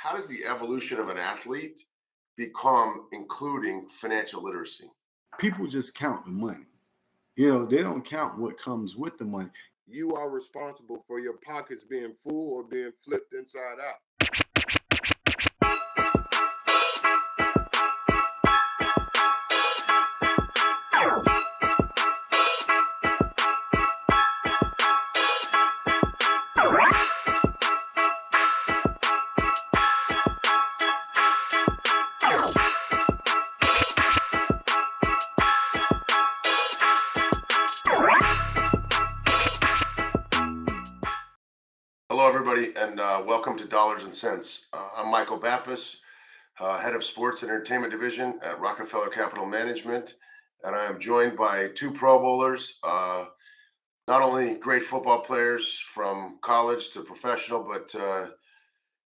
how does the evolution of an athlete become including financial literacy? People just count the money. They don't count what comes with the money. You are responsible for your pockets being full or being flipped inside out. Hello, everybody, and welcome to Dollars and Cents. I'm Michael Bapis, head of sports and entertainment division at Rockefeller Capital Management, and I am joined by two Pro Bowlers, not only great football players from college to professional, but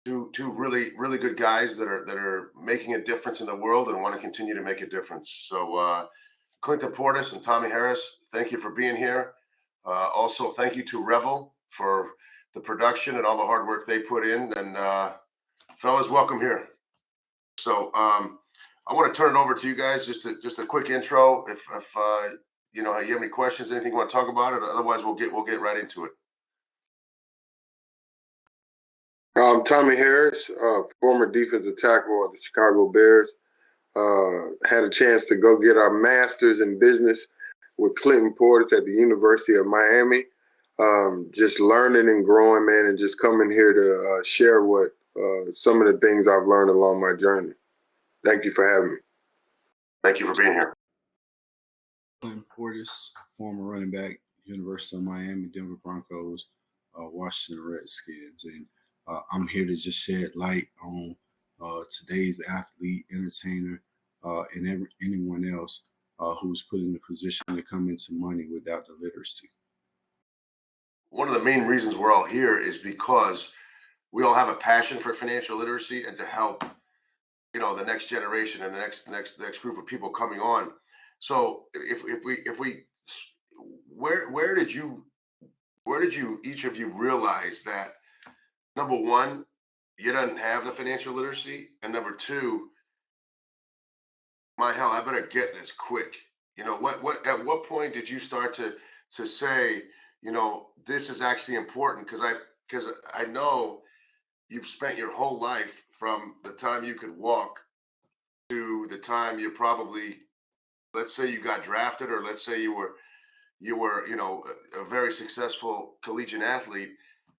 two really good guys that are making a difference in the world and want to continue to make a difference. So, Clinton Portis and Tommie Harris, thank you for being here. Also, thank you to Revel for the production and all the hard work they put in. And fellas, welcome here. So I want to turn it over to you guys. Just a quick intro. If you have any questions, anything you want to talk about it. Otherwise, we'll get right into it. Tommie Harris, former defensive tackle of the Chicago Bears, had a chance to go get our master's in business with Clinton Portis at the University of Miami. Just learning and growing, man, and just coming here to share what some of the things I've learned along my journey. Thank you for having me. Thank you for being here. Clinton Portis, former running back, University of Miami, Denver Broncos, Washington Redskins, and I'm here to just shed light on today's athlete, entertainer, and anyone else who's put in a position to come into money without the literacy. One of the main reasons we're all here is because we all have a passion for financial literacy and to help, the next generation and the next group of people coming on. So where did you each of you realize that, number one, you didn't have the financial literacy, and number two, my hell, I better get this quick. At what point did you start to say, this is actually important? Because I know you've spent your whole life from the time you could walk to the time you probably, let's say you got drafted, or let's say you were a very successful collegiate athlete.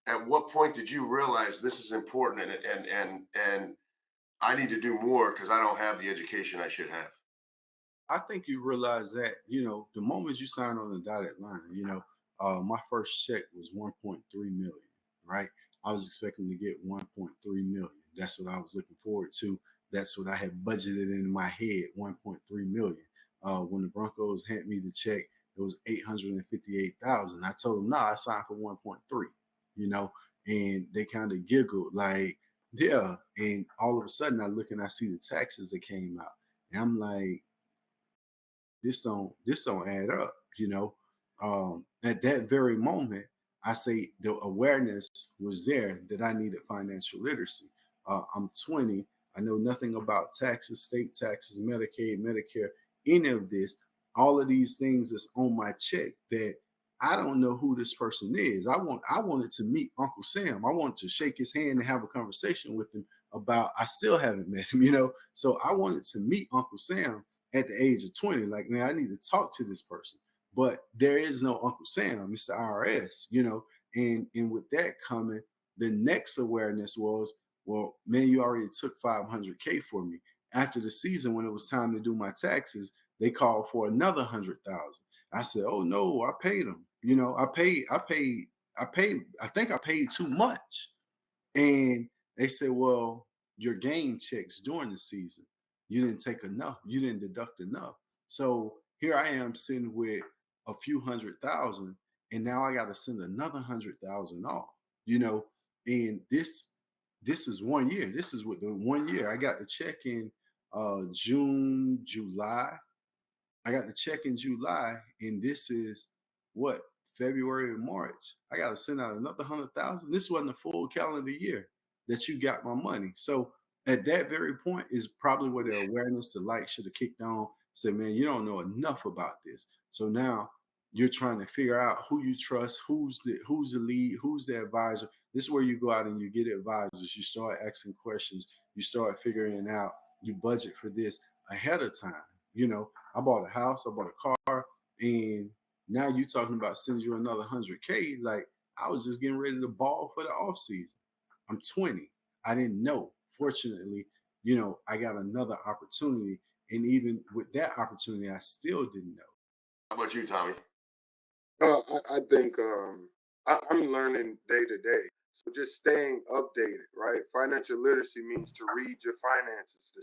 At what point did you realize this is important and I need to do more because I don't have the education I should have? I think you realize that, the moment you sign on the dotted line, my first check was 1.3 million, right? I was expecting to get 1.3 million. That's what I was looking forward to. That's what I had budgeted in my head, 1.3 million. When the Broncos handed me the check, it was 858,000. I told them, no, I signed for 1.3, and they kind of giggled like, yeah. And all of a sudden I look and I see the taxes that came out. And I'm like, this don't add up, At that very moment, I say the awareness was there that I needed financial literacy. I'm 20. I know nothing about taxes, state taxes, Medicaid, Medicare, any of this. All of these things that's on my check that I don't know who this person is. I wanted to meet Uncle Sam. I wanted to shake his hand and have a conversation with him about, I still haven't met him, So I wanted to meet Uncle Sam at the age of 20. Like, man, I need to talk to this person. But there is no Uncle Sam, it's the IRS, and with that coming, the next awareness was, well, man, you already took 500K for me. After the season, when it was time to do my taxes, they called for another 100,000. I said, oh no, I paid them. I think I paid too much. And they said, well, your game checks during the season, you didn't take enough. You didn't deduct enough. So here I am sitting with a few 100,000, and now I got to send another 100,000 off, and this is 1 year. This is what the 1 year. I got the check in June, July. I got the check in July, and this is what, February and March. I got to send out another 100,000. This wasn't a full calendar year. that you got my money. So at that very point is probably where the awareness, the light should have kicked on. Said, man, you don't know enough about this. So now you're trying to figure out who you trust, who's the lead, who's the advisor. This is where you go out and you get advisors. You start asking questions. You start figuring out. You budget for this ahead of time. I bought a house, I bought a car, and now you talking about sending you another 100K. Like, I was just getting ready to ball for the off season. I'm 20. I didn't know. Fortunately, I got another opportunity. And even with that opportunity, I still didn't know. How about you, Tommie? I think I'm learning day to day. So just staying updated, right? Financial literacy means to read your finances,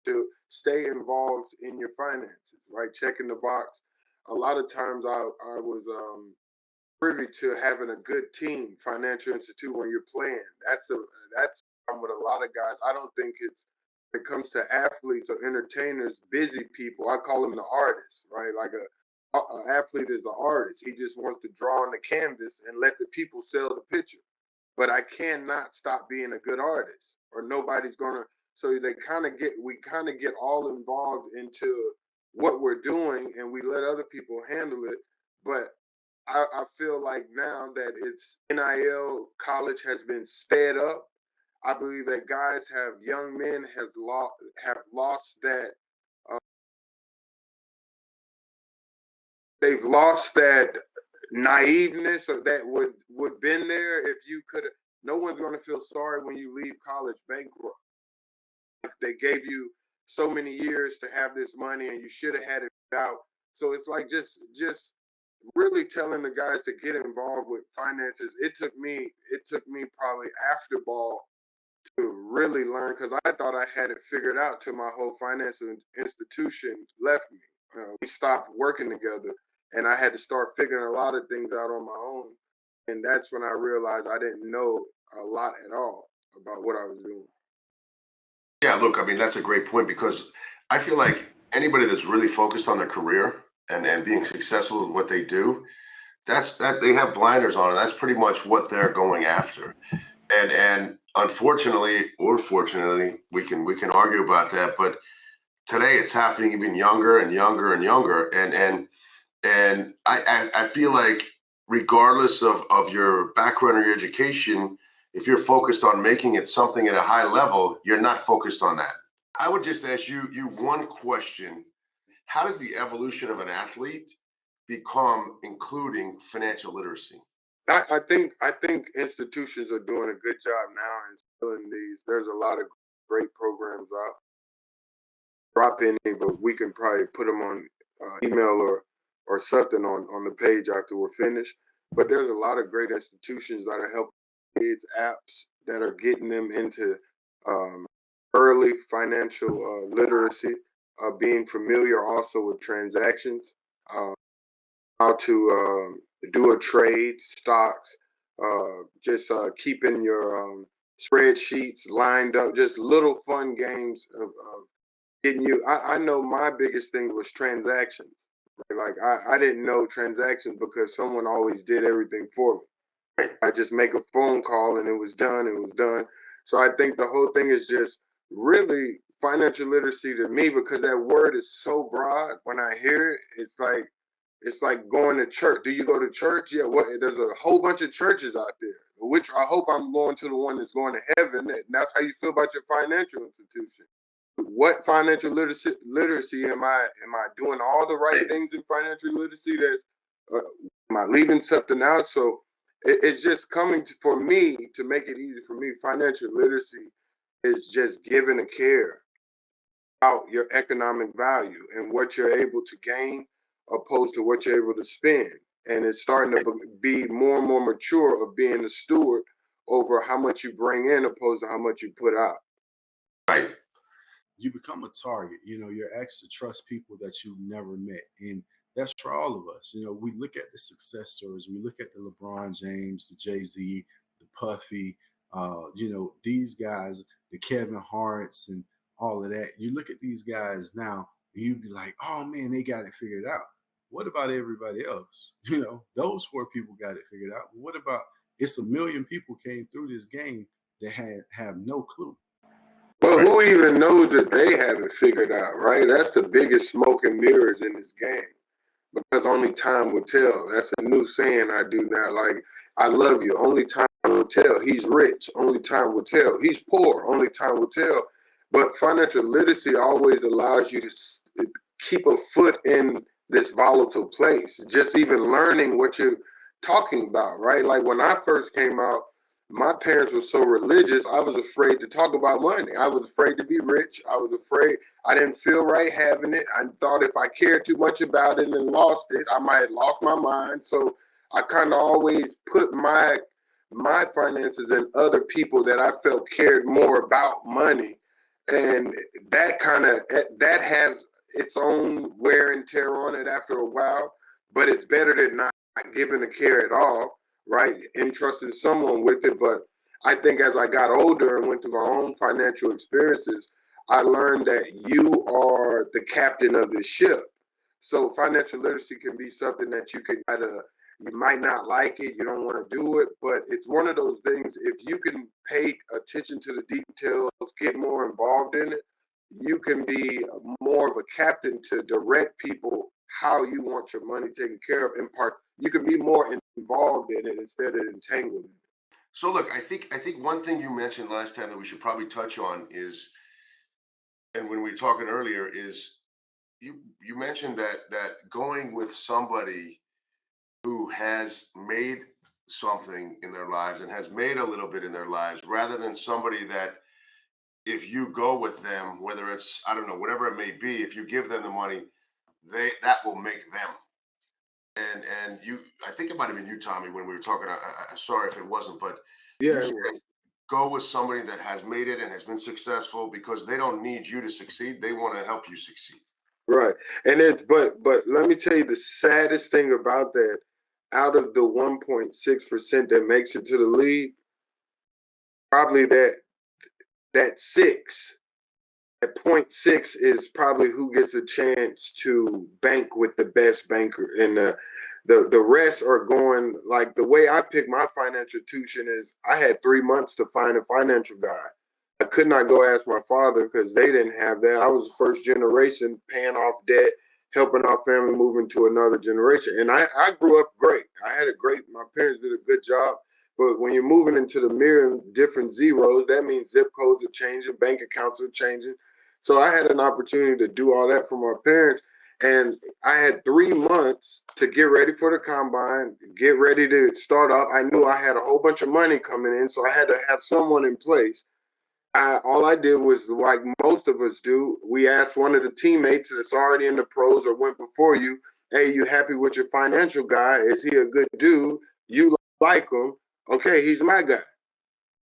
to stay involved in your finances, right? Checking the box. A lot of times I was privy to having a good team, financial institute when you're playing. That's with a lot of guys. I don't think it's when it comes to athletes or entertainers, busy people. I call them the artists, right? Like an athlete is an artist. He just wants to draw on the canvas and let the people sell the picture. But I cannot stop being a good artist, or nobody's gonna. So we kind of get all involved into what we're doing, and we let other people handle it. But I feel like now that it's NIL, college has been sped up. I believe that young men have lost that. Uh, they've lost that naiveness or that would been there if you could. No one's going to feel sorry when you leave college bankrupt. They gave you so many years to have this money, and you should have had it out. So it's like just really telling the guys to get involved with finances. It took me probably after ball to really learn, because I thought I had it figured out till my whole financial institution left me. We stopped working together, and I had to start figuring a lot of things out on my own. And that's when I realized I didn't know a lot at all about what I was doing. Yeah, look, I mean, that's a great point because I feel like anybody that's really focused on their career and being successful in what they do, that they have blinders on, and that's pretty much what they're going after. And unfortunately or fortunately, we can argue about that, but today it's happening even younger and younger and younger. And I feel like regardless of your background or your education, if you're focused on making it something at a high level, you're not focused on that. I would just ask you one question. How does the evolution of an athlete become including financial literacy? I think institutions are doing a good job now in instilling these. There's a lot of great programs out. Drop any, but we can probably put them on email or something on the page after we're finished. But there's a lot of great institutions that are helping kids, apps that are getting them into um, early financial literacy, being familiar also with transactions, uh, how to do a trade, stocks, just keeping your spreadsheets lined up, just little fun games of getting you. I know my biggest thing was transactions. Right? Like I didn't know transactions because someone always did everything for me. I just make a phone call and it was done. It was done. So I think the whole thing is just really financial literacy to me, because that word is so broad. When I hear it, it's like going to church. Do you go to church? Yeah. What? There's a whole bunch of churches out there. Which I hope I'm going to the one that's going to heaven. And that's how you feel about your financial institution. What financial literacy am I doing all the right things in financial literacy? Am I leaving something out? So it's just coming for me to make it easy for me. Financial literacy is just giving a care about your economic value and what you're able to gain opposed to what you're able to spend. And it's starting to be more and more mature of being a steward over how much you bring in opposed to how much you put out. Right. You become a target. You're asked to trust people that you've never met. And that's for all of us. We look at the success stories. We look at the LeBron James, the Jay-Z, the Puffy, these guys, the Kevin Harts and all of that. You look at these guys now and you'd be like, oh man, they got it figured out. What about everybody else? Those four people got it figured out. What about it's a million people came through this game that have no clue. But who even knows that they haven't figured out, right? That's the biggest smoke and mirrors in this game. Because only time will tell. That's a new saying I do now. Like, I love you. Only time will tell. He's rich. Only time will tell. He's poor. Only time will tell. But financial literacy always allows you to keep a foot in this volatile place. Just even learning what you're talking about, right? Like when I first came out, my parents were so religious, I was afraid to talk about money. I was afraid to be rich. I was afraid. I didn't feel right having it. I thought if I cared too much about it and lost it, I might have lost my mind. So I kind of always put my finances in other people that I felt cared more about money. And that has its own wear and tear on it after a while, but it's better than not giving a care at all, right? Entrusting someone with it. But I think as I got older and went through my own financial experiences, I learned that you are the captain of the ship. So financial literacy can be something that you might not like it, you don't want to do it, but it's one of those things, if you can pay attention to the details, get more involved in it, you can be more of a captain to direct people how you want your money taken care of. In part, you can be more involved in it instead of entangled in it. So look, I think one thing you mentioned last time that we should probably touch on is, and when we were talking earlier, is you mentioned that going with somebody who has made something in their lives and has made a little bit in their lives, rather than somebody that, if you go with them, whether it's, I don't know, whatever it may be, if you give them the money, that will make them. And you, I think it might have been you, Tommie, when we were talking. Sorry if it wasn't, but Yeah, you said go with somebody that has made it and has been successful, because they don't need you to succeed. They want to help you succeed. right. And but let me tell you the saddest thing about that, out of the 1.6% that makes it to the league, probably that six at 0.6 is probably who gets a chance to bank with the best banker. And the rest are going, like the way I pick my financial institution is I had 3 months to find a financial guy. I could not go ask my father because they didn't have that. I was first generation paying off debt, helping our family move into another generation. And I grew up great. My parents did a good job. But when you're moving into the million different zeros, that means zip codes are changing, bank accounts are changing. So I had an opportunity to do all that for my parents. And I had 3 months to get ready for the combine, get ready to start off. I knew I had a whole bunch of money coming in, so I had to have someone in place. All I did was, like most of us do, we asked one of the teammates that's already in the pros or went before you, hey, you happy with your financial guy? Is he a good dude? You like him? Okay, he's my guy.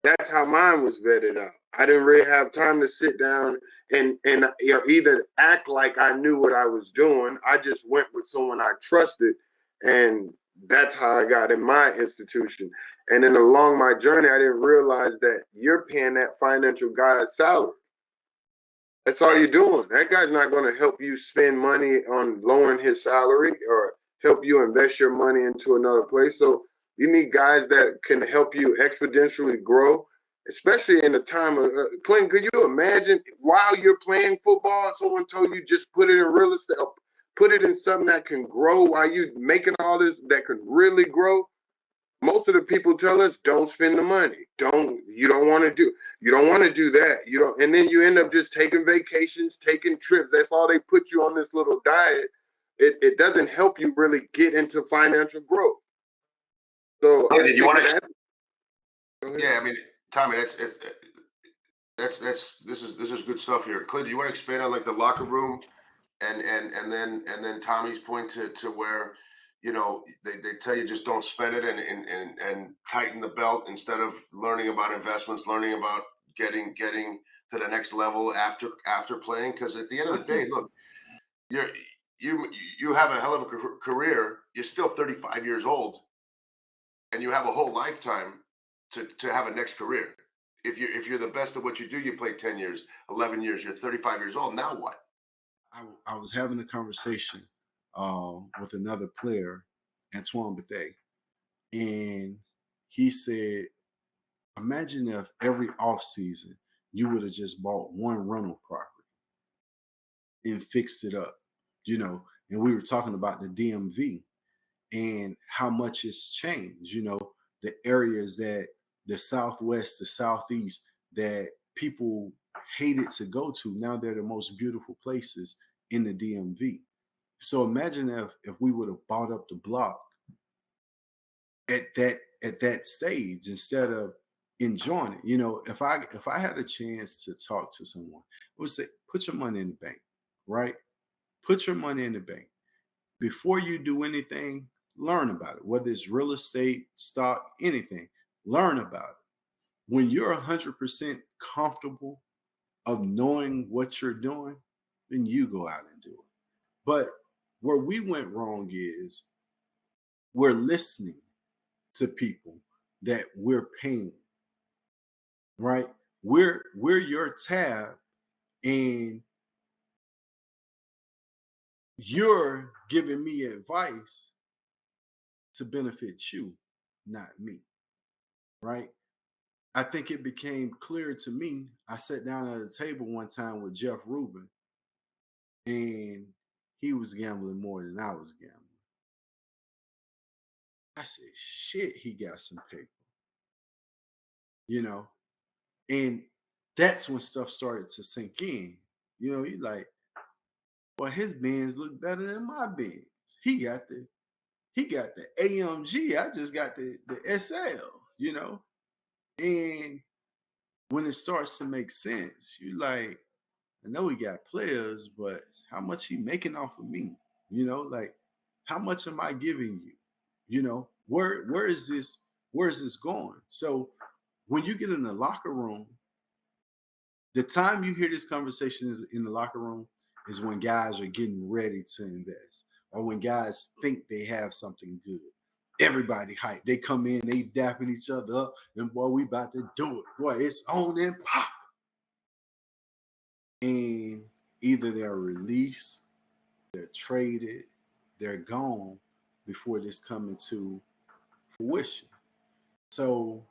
That's how mine was vetted out. I didn't really have time to sit down and either act like I knew what I was doing. I just went with someone I trusted, and that's how I got in my institution. And then along my journey, I didn't realize that you're paying that financial guy's salary. That's all you're doing. That guy's not going to help you spend money on lowering his salary or help you invest your money into another place. So you need guys that can help you exponentially grow, especially in the time of Clinton. Could you imagine while you're playing football, someone told you just put it in real estate, put it in something that can grow while you're making all this that can really grow? Most of the people tell us don't spend the money. You don't want to do that. You don't, and then you end up just taking vacations, taking trips. That's all they put you on this little diet. It doesn't help you really get into financial growth. So Yeah, did you want to? go Yeah, I mean, Tommie, this is good stuff here. Clint, do you want to expand on like the locker room and then Tommie's point to where, you know, they tell you just don't spend it and tighten the belt instead of learning about investments, learning about getting to the next level after playing. Because at the end of the day, look, you're you have a hell of a career. You're still 35 years old, and you have a whole lifetime to have a next career. If you're the best at what you do, you play 10 years, 11 years, you're 35 years old. Now what? I was having a conversation with another player, Antoine Bethea, and he said Imagine if every off season you would have just bought one rental property and fixed it up, and we were talking about the DMV and how much it's changed, the areas that the Southwest, the Southeast that people hated to go to. Now they're the most beautiful places in the DMV. So imagine if we would have bought up the block at that stage instead of enjoying it. If I had a chance to talk to someone, I would say, put your money in the bank, right? Put your money in the bank. Before you do anything, learn about it. Whether it's real estate, stock, anything, learn about it. When you're 100% comfortable of knowing what you're doing, then you go out and do it. But where we went wrong is we're listening to people that we're paying, right? We're your tab, and you're giving me advice to benefit you, not me, right? I think it became clear to me. I sat down at a table one time with Jeff Rubin, and he was gambling more than I was gambling. I said, shit, he got some paper, you know? And that's when stuff started to sink in. He like, well, his Benz look better than my Benz. He got the AMG. I just got the SL, And when it starts to make sense, you like, I know he got players, but how much he making off of me? Like, how much am I giving you? Where is this going? So when you get in the locker room, the time you hear this conversation is in the locker room is when guys are getting ready to invest, or when guys think they have something good. Everybody hype. They come in, they dapping each other up, and boy, we about to do it. Boy, it's on and pop. And either they're released, they're traded, they're gone before this coming to fruition. So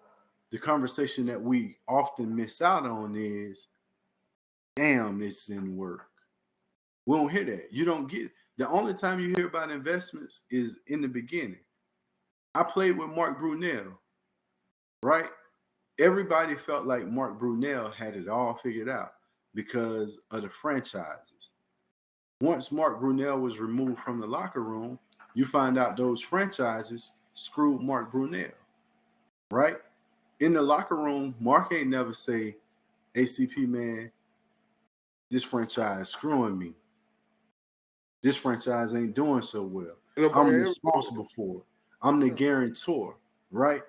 the conversation that we often miss out on is, damn, this didn't work. We don't hear that. You don't get, the only time you hear about investments is in the beginning. I played with Mark Brunell, right? Everybody felt like Mark Brunell had it all figured out because of the franchises. Once Mark Brunell was removed from the locker room, you find out those franchises screwed Mark Brunell, right? In the locker room, Mark ain't never say, ACP, man, this franchise screwing me. This franchise ain't doing so well. I'm responsible for it. I'm the guarantor, right?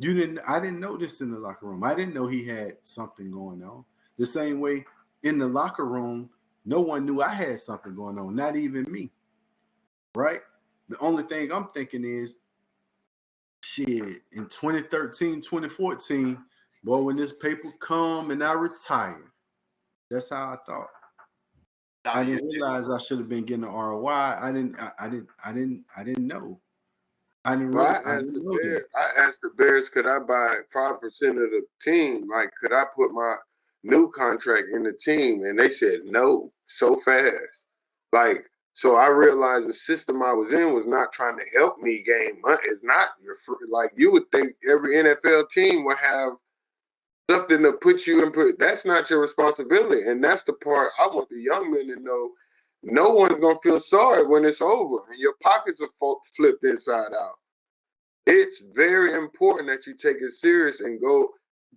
I didn't know this in the locker room. I didn't know he had something going on. The same way in the locker room, no one knew I had something going on, not even me, right? The only thing I'm thinking is, shit, in 2013, 2014, boy, when this paper come and I retire, that's how I thought. I didn't realize I should have been getting an ROI. I didn't know. I didn't know I asked the Bears, could I buy 5% of the team? Like, could I put my new contract in the team? And they said no, so fast. Like, so I realized the system I was in was not trying to help me gain money. It's not like you would think every NFL team would have something to put you in. That's not your responsibility. And that's the part I want the young men to know. No one's going to feel sorry when it's over and your pockets are flipped inside out. It's very important that you take it serious and go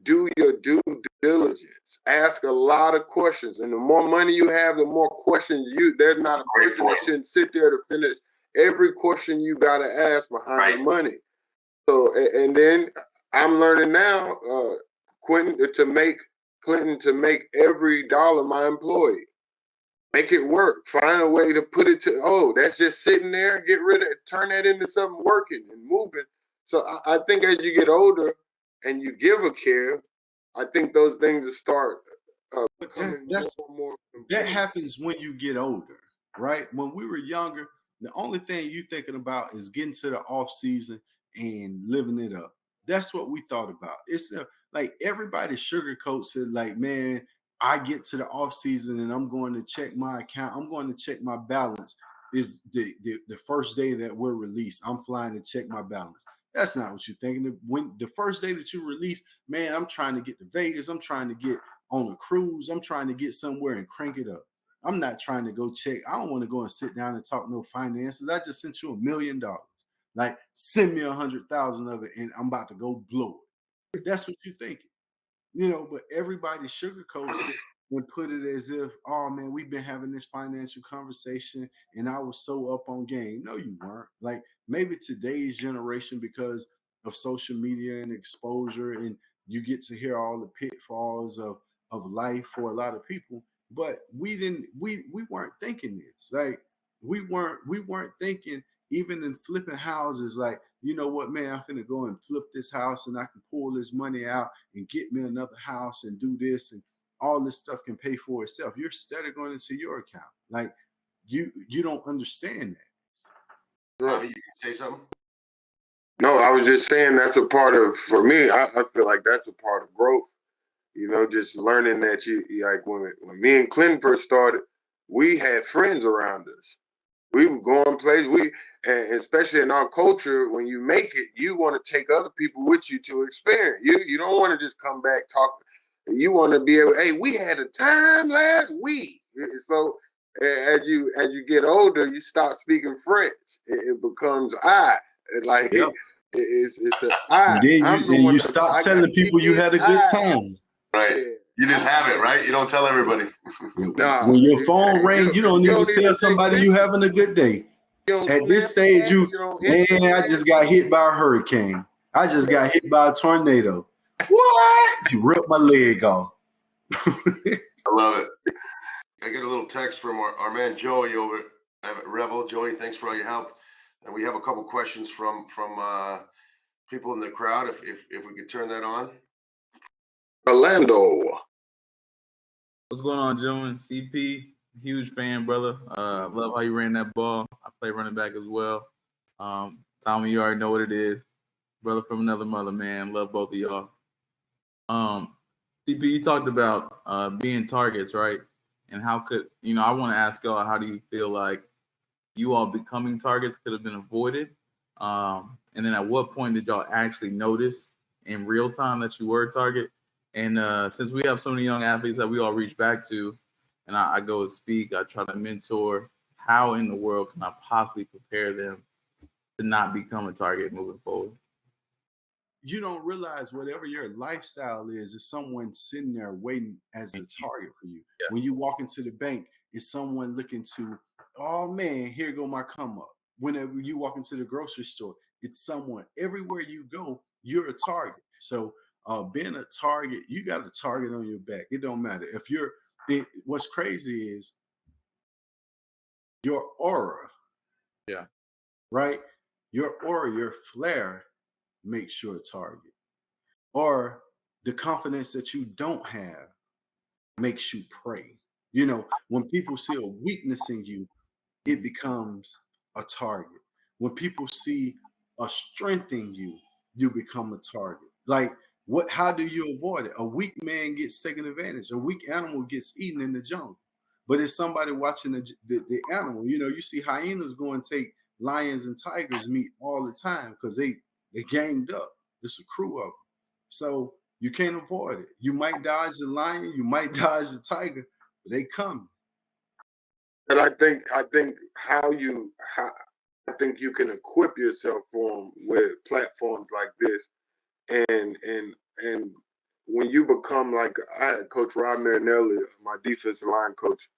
do your due diligence. Ask a lot of questions. And the more money you have, the more questions there's not a person that shouldn't sit there to finish every question you got to ask behind the money. So, and then I'm learning now, Clinton to make every dollar my employee. Make it work. Find a way to put it to, that's just sitting there. Get rid of it. Turn that into something working and moving. So I think as you get older and you give a care, I think those things will start becoming more and more important. That happens when you get older, right? When we were younger, the only thing you thinking about is getting to the off season and living it up. That's what we thought about. Like everybody sugarcoats it like, man, I get to the off season and I'm going to check my account. I'm going to check my balance. Is the first day that we're released. I'm flying to check my balance. That's not what you're thinking. When the first day that you release, man, I'm trying to get to Vegas. I'm trying to get on a cruise. I'm trying to get somewhere and crank it up. I'm not trying to go check. I don't want to go and sit down and talk no finances. I just sent you $1 million. Like, send me 100,000 of it, and I'm about to go blow it. That's what you're thinking, But everybody sugarcoats it and put it as if, oh man, we've been having this financial conversation, and I was so up on game. No, you weren't. Like maybe today's generation, because of social media and exposure, and you get to hear all the pitfalls of life for a lot of people. But we weren't thinking this. Like we weren't thinking even in flipping houses, like, you know what, man, I'm finna go and flip this house and I can pull this money out and get me another house and do this, and all this stuff can pay for itself. You're steady going into your account. Like you don't understand that. Tommy, you can say something? No, I was just saying that's a part of, for me, I feel like that's a part of growth. Just learning that you like when me and Clinton first started, we had friends around us. We would go on places. And especially in our culture, when you make it, you want to take other people with you to experience. You don't want to just come back talking. You want to be able. Hey, we had a time last week. So as you get older, you start speaking French. It becomes I. Like Yep. it's an I. And then you stop telling people you had a good time. Right. Yeah. You just have it, right? You don't tell everybody. When your phone rings, you don't need to tell somebody you having a good day. At this stage, man, I just got hit by a hurricane. I just got hit by a tornado. What? You ripped my leg off. I love it. I get a little text from our man Joey over at Revel. Joey, thanks for all your help. And we have a couple questions from people in the crowd. If we could turn that on. Orlando. What's going on, gentlemen? CP, huge fan, brother. Love how you ran that ball. I play running back as well. Tommie, you already know what it is. Brother from another mother, man. Love both of y'all. CP, you talked about being targets, right? And how could, I want to ask y'all, how do you feel like you all becoming targets could have been avoided? And then at what point did y'all actually notice in real time that you were a target? And since we have so many young athletes that we all reach back to, and I go and speak, I try to mentor, how in the world can I possibly prepare them to not become a target moving forward? You don't realize whatever your lifestyle is someone sitting there waiting as a target for you. Yeah. When you walk into the bank, it's someone looking to, oh man, here go my come up. Whenever you walk into the grocery store, it's someone. Everywhere you go, you're a target. So being a target, you got a target on your back. It don't matter. What's crazy is your aura. Yeah. Right? Your aura, your flair makes you a target. Or the confidence that you don't have makes you prey. When people see a weakness in you, it becomes a target. When people see a strength in you, you become a target. Like, how do you avoid it? A weak man gets taken advantage. A weak animal gets eaten in the jungle. But it's somebody watching the animal. You see hyenas go and take lions and tigers meat all the time because they ganged up. It's a crew of them. So you can't avoid it. You might dodge the lion, you might dodge the tiger, but they come. And I think you can equip yourself for them with platforms like this, and when you become like, I had Coach Rob Marinelli, my defensive line coach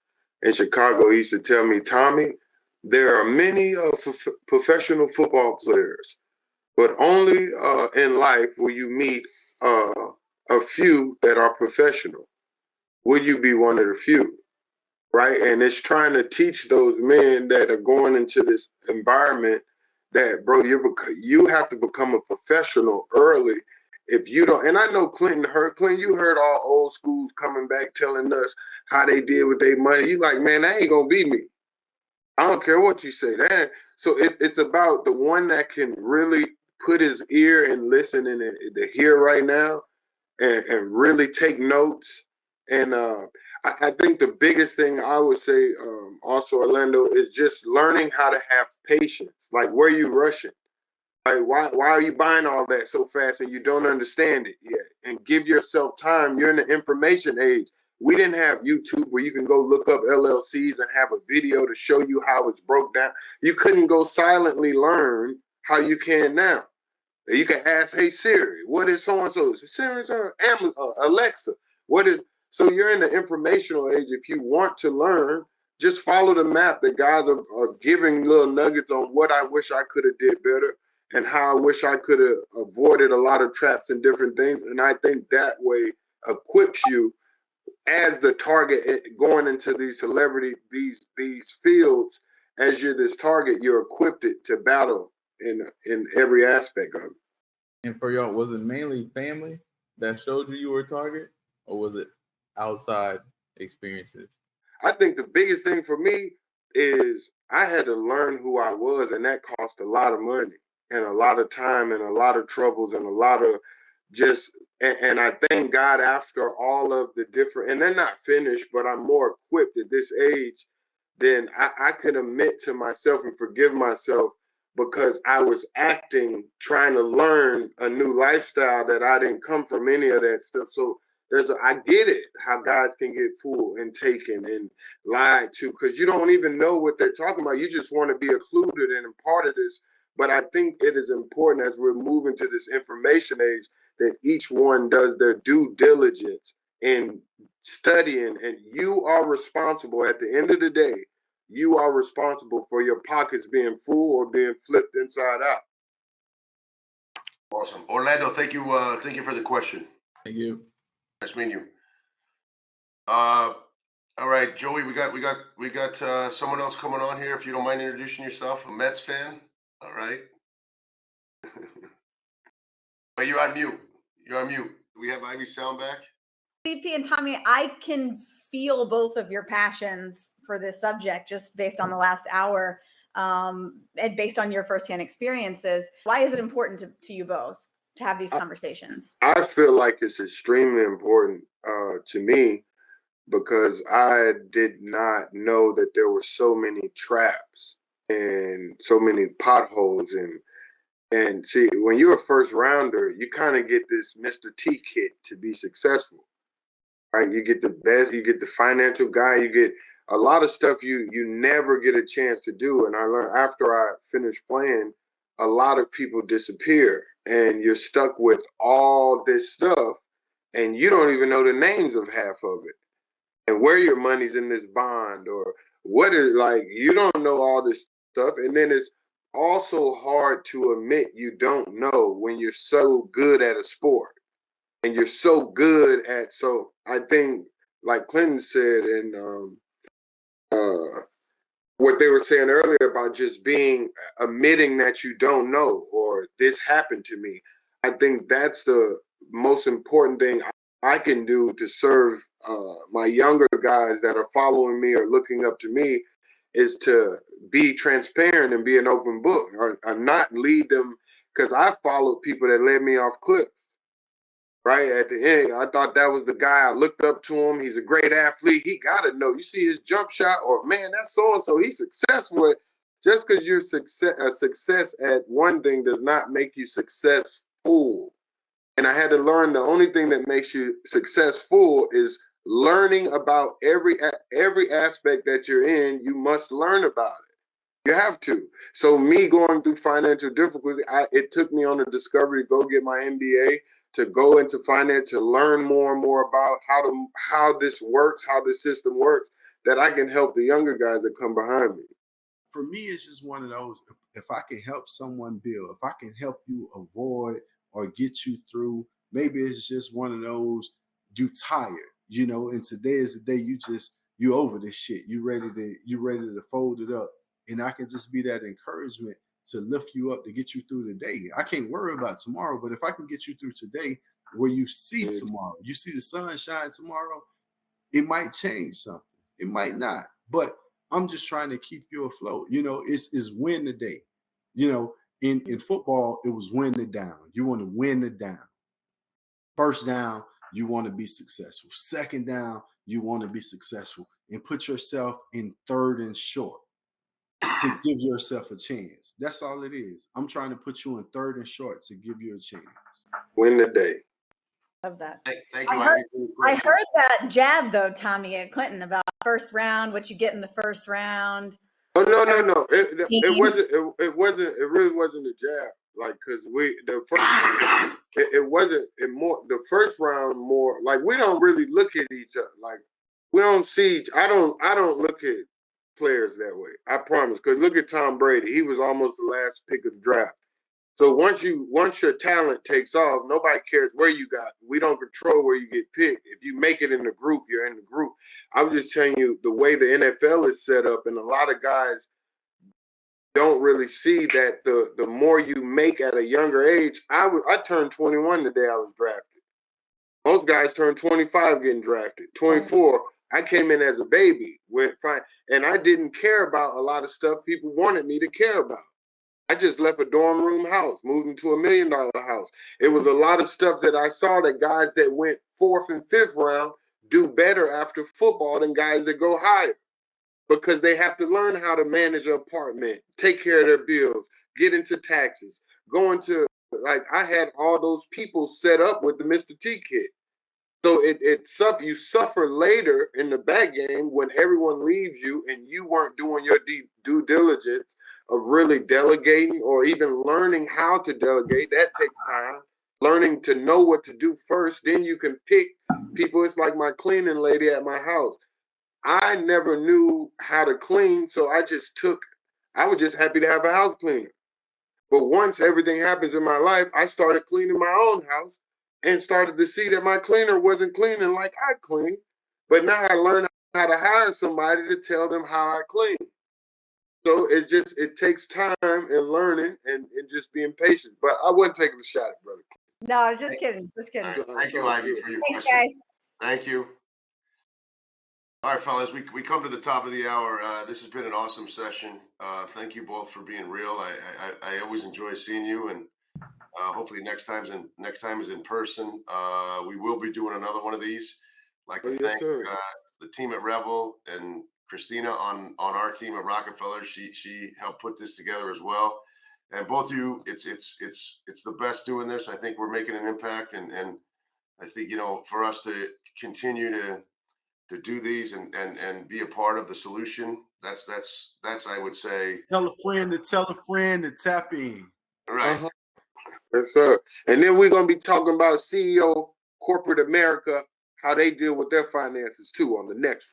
in Chicago. He used to tell me, Tommie, there are many professional football players, but only in life will you meet a few that are professional. Will you be one of the few? Right? And it's trying to teach those men that are going into this environment that, bro, you have to become a professional early. If you don't, and I know Clinton, you heard all old schools coming back telling us how they did with their money. You like, man, that ain't gonna be me. I don't care what you say. So it's about the one that can really put his ear and listen and to hear right now and really take notes. And I think the biggest thing I would say, also Orlando, is just learning how to have patience. Like, where you rushing? Like, why are you buying all that so fast and you don't understand it yet? And give yourself time. You're in the information age. We didn't have YouTube where you can go look up LLCs and have a video to show you how it's broke down. You couldn't go silently learn how you can now. You can ask, hey Siri, what is so and so? Siri, Alexa, what is? So you're in the informational age. If you want to learn, just follow the map. The guys are giving little nuggets on what I wish I could have did better and how I wish I could have avoided a lot of traps and different things. And I think that way equips you as the target going into these these fields. As you're this target, you're equipped to battle in every aspect of it. And for y'all, was it mainly family that showed you were a target, or was it outside experiences? I think the biggest thing for me is I had to learn who I was, and that cost a lot of money and a lot of time and a lot of troubles and a lot of just. And I thank God after all of the different, and they're not finished, but I'm more equipped at this age than I could admit to myself and forgive myself because I was acting, trying to learn a new lifestyle that I didn't come from any of that stuff. So I get it, how guys can get fooled and taken and lied to, because you don't even know what they're talking about. You just want to be included and a part of this. But I think it is important as we're moving to this information age that each one does their due diligence in studying, and you are responsible at the end of the day. You are responsible for your pockets being full or being flipped inside out. Awesome. Orlando, thank you for the question. Thank you. Nice meeting you. All right, Joey, we got someone else coming on here. If you don't mind introducing yourself, a Mets fan. All right. But you're on mute. You're on mute. Do we have Ivy sound back? CP and Tommie, I can feel both of your passions for this subject just based on the last hour, and based on your firsthand experiences. Why is it important to you both to have these conversations? I feel like it's extremely important to me because I did not know that there were so many traps and so many potholes and see, when you're a first rounder, you kind of get this Mr. T kit to be successful, right? You get the best, you get the financial guy, you get a lot of stuff you never get a chance to do. And I learned after I finished playing, a lot of people disappear and you're stuck with all this stuff and you don't even know the names of half of it and where your money's in this bond or what is, like, you don't know all this stuff. And then it's also hard to admit you don't know when you're so good at a sport and you're so good at. So I think, like Clinton said, and what they were saying earlier about just being admitting that you don't know or this happened to me, I think that's the most important thing I can do to serve my younger guys that are following me or looking up to me, is to be transparent and be an open book, or not lead them, because I followed people that led me off cliff. Right at the end, I thought that was the guy. I looked up to him. He's a great athlete. He got to know. You see his jump shot, or man, that's so and so. He's successful. Just because you're a success at one thing does not make you successful. And I had to learn the only thing that makes you successful is learning about every aspect that you're in. You must learn about it. You have to. So me going through financial difficulty, it took me on a discovery to go get my MBA, to go into finance, to learn more and more about how this works, how the system works, that I can help the younger guys that come behind me. For me, it's just one of those, if I can help someone build, if I can help you avoid or get you through, maybe it's just one of those, you tired, and today is the day you over this shit. You ready to fold it up. And I can just be that encouragement to lift you up, to get you through the day. I can't worry about tomorrow, but if I can get you through today, where you see tomorrow, you see the sun shine tomorrow, it might change something. It might not, but I'm just trying to keep you afloat. It's win the day. In football, it was win the down. You want to win the down. First down, you want to be successful. Second down, you want to be successful. And put yourself in third and short to give yourself a chance. That's all it is. I'm trying to put you in third and short to give you a chance. Win the day. Love that. Thank you, I Ivy. for the I question. heard that jab though, Tommie at Clinton, about first round, what you get in the first round. Oh no! It wasn't. It wasn't. It really wasn't a jab. Like, cause the first it wasn't. It more the first round more like we don't really look at each other. Like we don't see. I don't look at players that way. I promise. Cause look at Tom Brady. He was almost the last pick of the draft. So once your talent takes off, nobody cares where you got. We don't control where you get picked. If you make it in the group, you're in the group. I was just telling you the way the NFL is set up, and a lot of guys don't really see that the more you make at a younger age. I turned 21 the day I was drafted. Most guys turn 25 getting drafted. 24, I came in as a baby, went fine, and I didn't care about a lot of stuff people wanted me to care about. I just left a dorm room house, moved into $1 million house. It was a lot of stuff that I saw that guys that went fourth and fifth round do better after football than guys that go higher because they have to learn how to manage an apartment, take care of their bills, get into taxes, go into, like, I had all those people set up with the Mr. T kit. So you suffer later in the back game when everyone leaves you and you weren't doing your due diligence of really delegating or even learning how to delegate. That takes time. Learning to know what to do first, then you can pick people. It's like my cleaning lady at my house. I never knew how to clean, so I was just happy to have a house cleaner. But once everything happens in my life, I started cleaning my own house and started to see that my cleaner wasn't cleaning like I clean. But now I learned how to hire somebody to tell them how I clean. So it takes time and learning and just being patient. But I wasn't taking a shot at brother. No, just kidding. Just kidding. All right. Thank you, Ivy, for your Thanks, question. guys. Thank you. All right, fellas, we come to the top of the hour. This has been an awesome session. Thank you both for being real. I always enjoy seeing you, and hopefully next time is in person. We will be doing another one of these. I'd like to thank the team at Revel and Christina on our team at Rockefeller. She helped put this together as well. And both of you, it's the best doing this. I think we're making an impact, and I think, for us to continue to do these and be a part of the solution, that's I would say, Tell a friend to tap in. right. Yes, sir. And then we're going to be talking about CEO corporate America, how they deal with their finances too on the next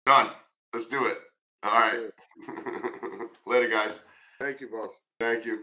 one. Done. Let's do it. All right. Later, guys. Thank you, boss. Thank you.